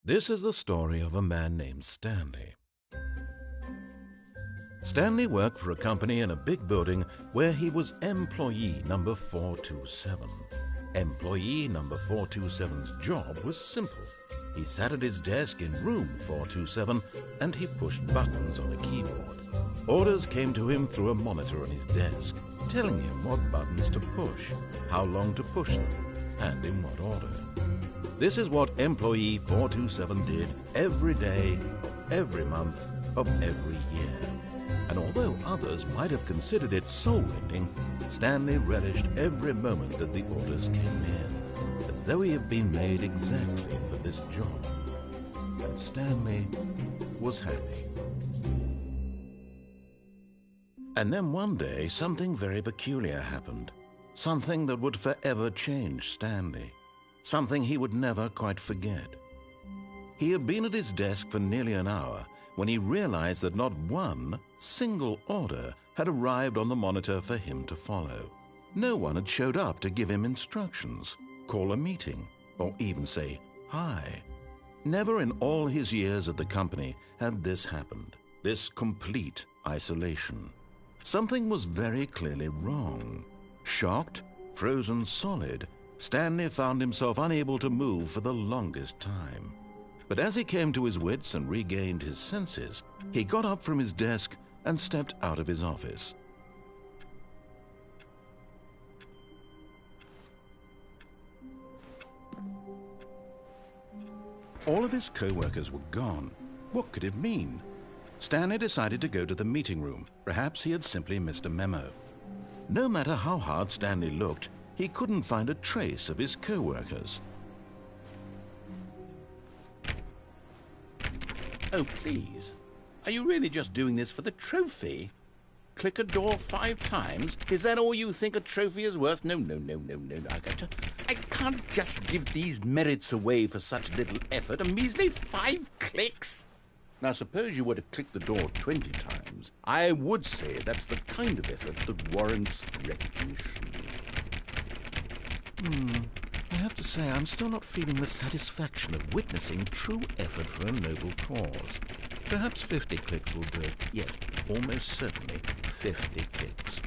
This is the story of a man named Stanley. Stanley worked for a company in a big building where he was employee number 427. Employee number 427's job was simple. He sat at his desk in room 427 and he pushed buttons on a keyboard. Orders came to him through a monitor on his desk, telling him what buttons to push, how long to push them, and in what order. This is what employee 427 did every day, every month of every year. And although others might have considered it soul-ending, Stanley relished every moment that the orders came in, as though he had been made exactly for this job. And Stanley was happy. And then one day, something very peculiar happened. Something that would forever change Stanley. Something he would never quite forget. He had been at his desk for nearly an hour when he realized that not one single order had arrived on the monitor for him to follow. No one had showed up to give him instructions, call a meeting, or even say hi. Never in all his years at the company had this happened, this complete isolation. Something was very clearly wrong. Shocked, frozen solid, Stanley found himself unable to move for the longest time. But as he came to his wits and regained his senses, he got up from his desk and stepped out of his office. All of his co-workers were gone. What could it mean? Stanley decided to go to the meeting room. Perhaps he had simply missed a memo. No matter how hard Stanley looked, he couldn't find a trace of his co-workers. Oh, please. Are you really just doing this for the trophy? Click a door 5 times? Is that all you think a trophy is worth? No. I can't just give these merits away for such little effort. A measly 5 clicks? Now, suppose you were to click the door 20 times. I would say that's the kind of effort that warrants recognition. I have to say, I'm still not feeling the satisfaction of witnessing true effort for a noble cause. Perhaps 50 clicks will do it. Yes, almost certainly 50 clicks.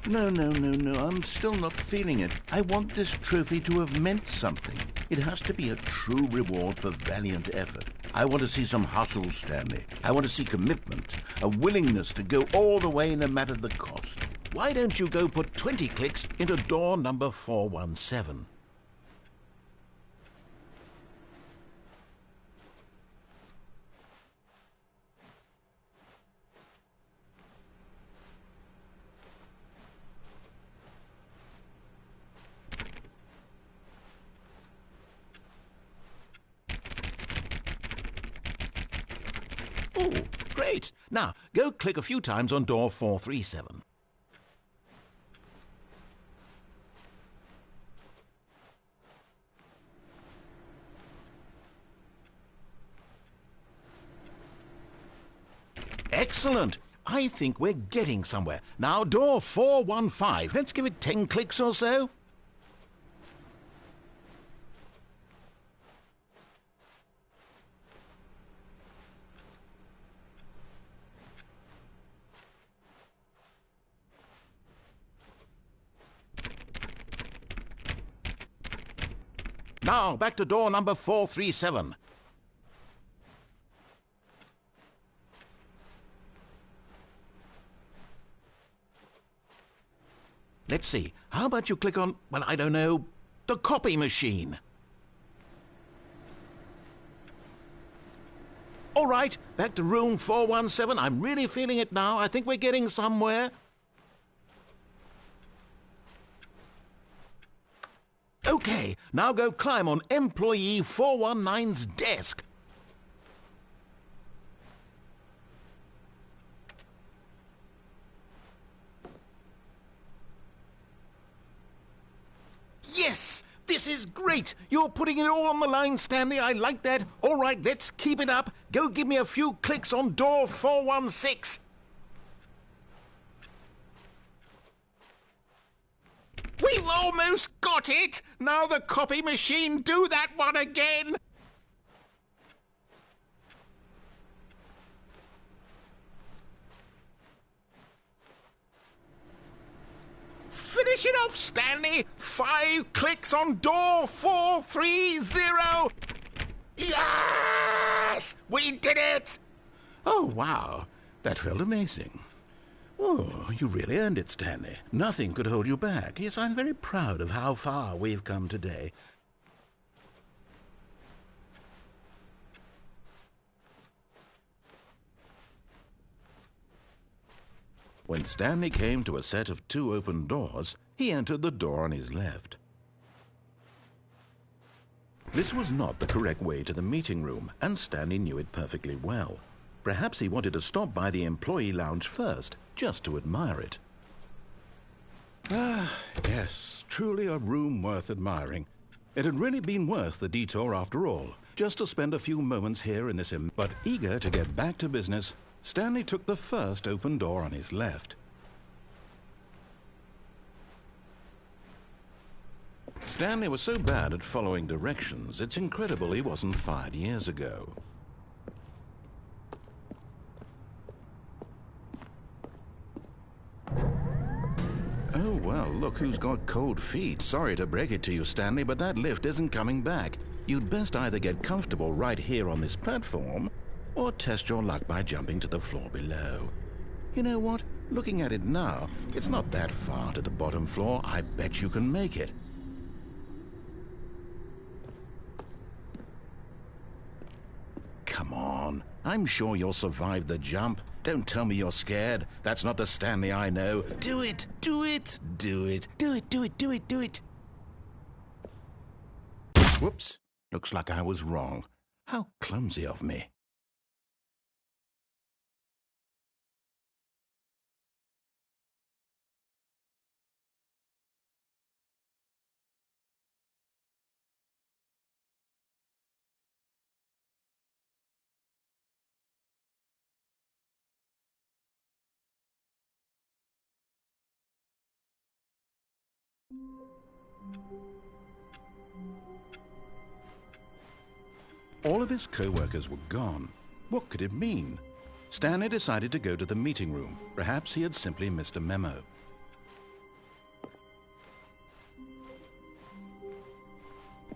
No, I'm still not feeling it. I want this trophy to have meant something. It has to be a true reward for valiant effort. I want to see some hustle, Stanley. I want to see commitment, a willingness to go all the way no matter the cost. Why don't you go put 20 clicks into door number 417? Oh, great. Now, go click a few times on door 437. Excellent. I think we're getting somewhere. Now, door 415. Let's give it 10 clicks or so. Now, back to door number 437. Let's see. How about you click on, well, I don't know, the copy machine? All right, back to room 417. I'm really feeling it now. I think we're getting somewhere. Okay, now go climb on employee 419's desk. Yes! This is great! You're putting it all on the line, Stanley. I like that. All right, let's keep it up. Go give me a few clicks on door 416. We've almost got it! Now the copy machine, do that one again! Finish it off, Stanley! 5 clicks on door 430! Yes! We did it! Oh, wow. That felt amazing. Oh, you really earned it, Stanley. Nothing could hold you back. Yes, I'm very proud of how far we've come today. When Stanley came to a set of 2 open doors, he entered the door on his left. This was not the correct way to the meeting room, and Stanley knew it perfectly well. Perhaps he wanted to stop by the employee lounge first, just to admire it. Ah, yes, truly a room worth admiring. It had really been worth the detour after all, just to spend a few moments here in this But eager to get back to business, Stanley took the first open door on his left. Stanley was so bad at following directions, it's incredible he wasn't fired years ago. Oh, well, look who's got cold feet. Sorry to break it to you, Stanley, but that lift isn't coming back. You'd best either get comfortable right here on this platform, or test your luck by jumping to the floor below. You know what? Looking at it now, it's not that far to the bottom floor. I bet you can make it. Come on. I'm sure you'll survive the jump. Don't tell me you're scared. That's not the Stanley I know. Do it! Do it! Do it! Do it! Do it! Do it! Do it! Whoops. Looks like I was wrong. How clumsy of me. All of his co-workers were gone. What could it mean? Stanley decided to go to the meeting room. Perhaps he had simply missed a memo.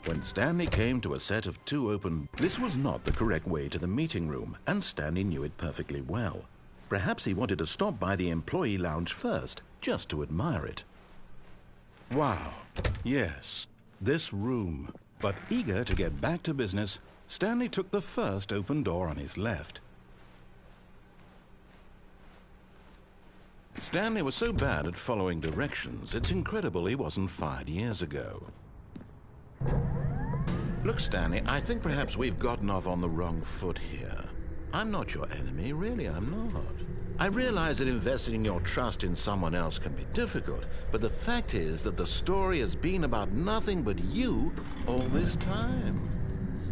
When Stanley came to a set of 2 open... This was not the correct way to the meeting room, and Stanley knew it perfectly well. Perhaps he wanted to stop by the employee lounge first, just to admire it. Wow. Yes, this room. But eager to get back to business, Stanley took the first open door on his left. Stanley was so bad at following directions, it's incredible he wasn't fired years ago. Look, Stanley, I think perhaps we've gotten off on the wrong foot here. I'm not your enemy, really, I'm not. I realize that investing your trust in someone else can be difficult, but the fact is that the story has been about nothing but you all this time.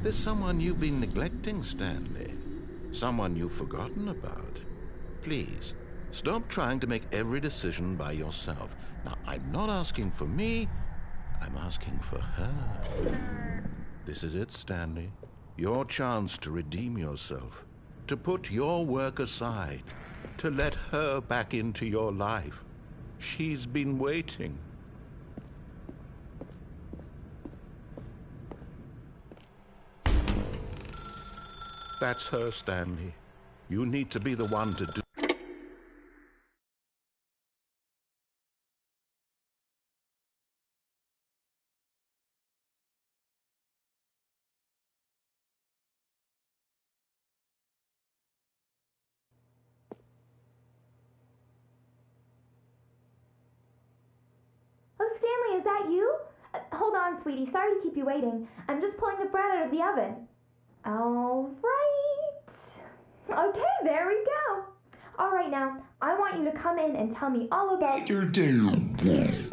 There's someone you've been neglecting, Stanley. Someone you've forgotten about. Please, stop trying to make every decision by yourself. Now, I'm not asking for me, I'm asking for her. This is it, Stanley. Your chance to redeem yourself, to put your work aside, to let her back into your life. She's been waiting. That's her, Stanley. You need to be the one to do... Oh, Stanley, is that you? Hold on, sweetie. Sorry to keep you waiting. I'm just pulling the bread out of the oven. All right. Okay, there we go. All right, now, I want you to come in and tell me all about your day.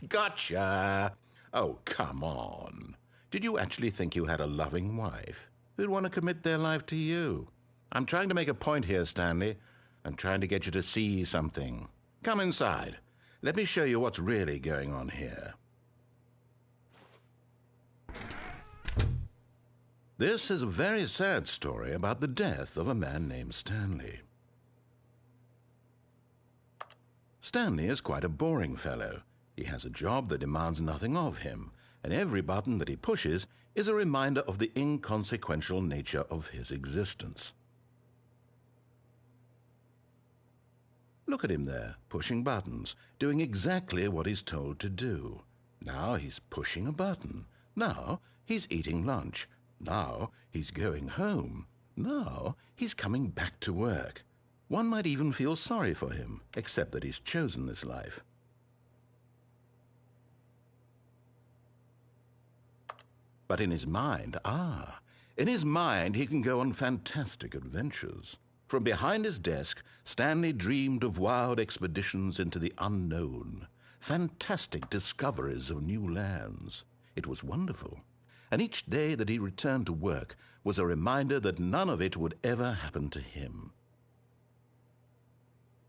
Gotcha. Oh, come on. Did you actually think you had a loving wife who'd want to commit their life to you? I'm trying to make a point here, Stanley. I'm trying to get you to see something. Come inside. let me show you what's really going on here. This is a very sad story about the death of a man named Stanley. Stanley is quite a boring fellow. He has a job that demands nothing of him, and every button that he pushes is a reminder of the inconsequential nature of his existence. Look at him there, pushing buttons, doing exactly what he's told to do. Now he's pushing a button. Now he's eating lunch. Now he's going home. Now he's coming back to work. One might even feel sorry for him, except that he's chosen this life. But in his mind, in his mind he can go on fantastic adventures. From behind his desk, Stanley dreamed of wild expeditions into the unknown, fantastic discoveries of new lands. It was wonderful. And each day that he returned to work was a reminder that none of it would ever happen to him.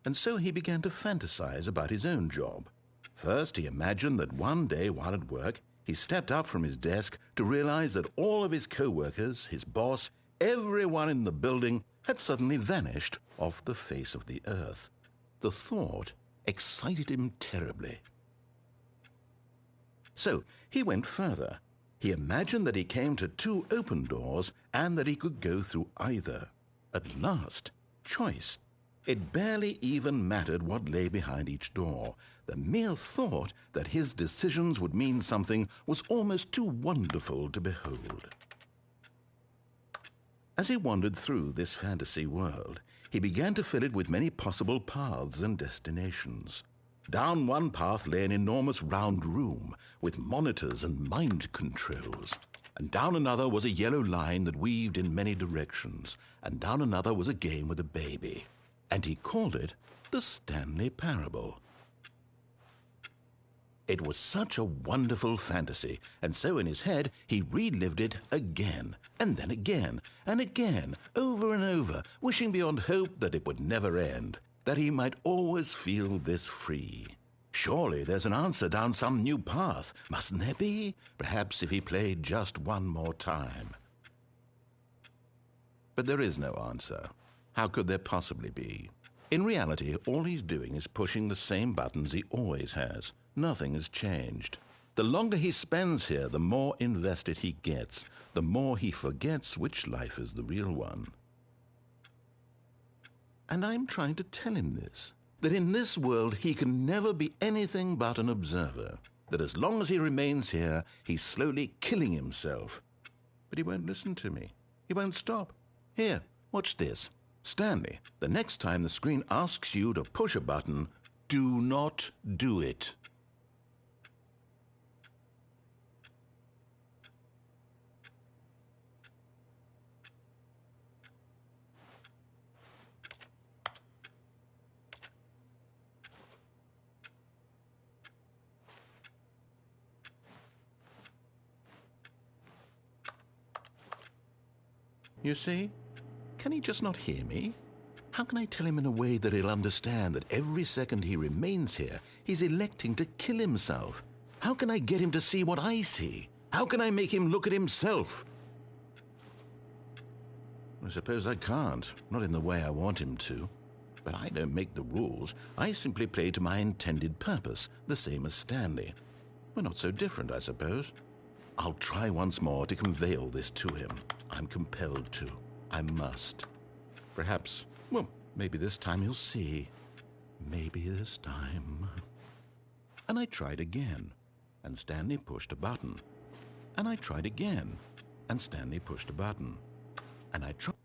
And so he began to fantasize about his own job. First, he imagined that one day while at work, he stepped up from his desk to realize that all of his co-workers, his boss, everyone in the building had suddenly vanished off the face of the earth. The thought excited him terribly. So he went further. He imagined that he came to 2 open doors and that he could go through either. At last, choice. It barely even mattered what lay behind each door. The mere thought that his decisions would mean something was almost too wonderful to behold. As he wandered through this fantasy world, he began to fill it with many possible paths and destinations. Down one path lay an enormous round room with monitors and mind controls. And down another was a yellow line that weaved in many directions. And down another was a game with a baby. And he called it the Stanley Parable. It was such a wonderful fantasy, and so in his head he relived it again, and then again, and again, over and over, wishing beyond hope that it would never end, that he might always feel this free. Surely there's an answer down some new path, mustn't there be? Perhaps if he played just one more time. But there is no answer. How could there possibly be? In reality, all he's doing is pushing the same buttons he always has. Nothing has changed. The longer he spends here, the more invested he gets, the more he forgets which life is the real one. And I'm trying to tell him this, that in this world he can never be anything but an observer, that as long as he remains here, he's slowly killing himself. But he won't listen to me. He won't stop. Here, watch this. Stanley, the next time the screen asks you to push a button, do not do it. You see? Can he just not hear me? How can I tell him in a way that he'll understand that every second he remains here, he's electing to kill himself? How can I get him to see what I see? How can I make him look at himself? I suppose I can't, not in the way I want him to. But I don't make the rules. I simply play to my intended purpose, the same as Stanley. We're not so different, I suppose. I'll try once more to convey all this to him. I'm compelled to. I must. Perhaps, well, maybe this time he'll see. Maybe this time. And I tried again, and Stanley pushed a button. And I tried again, and Stanley pushed a button. And I tried.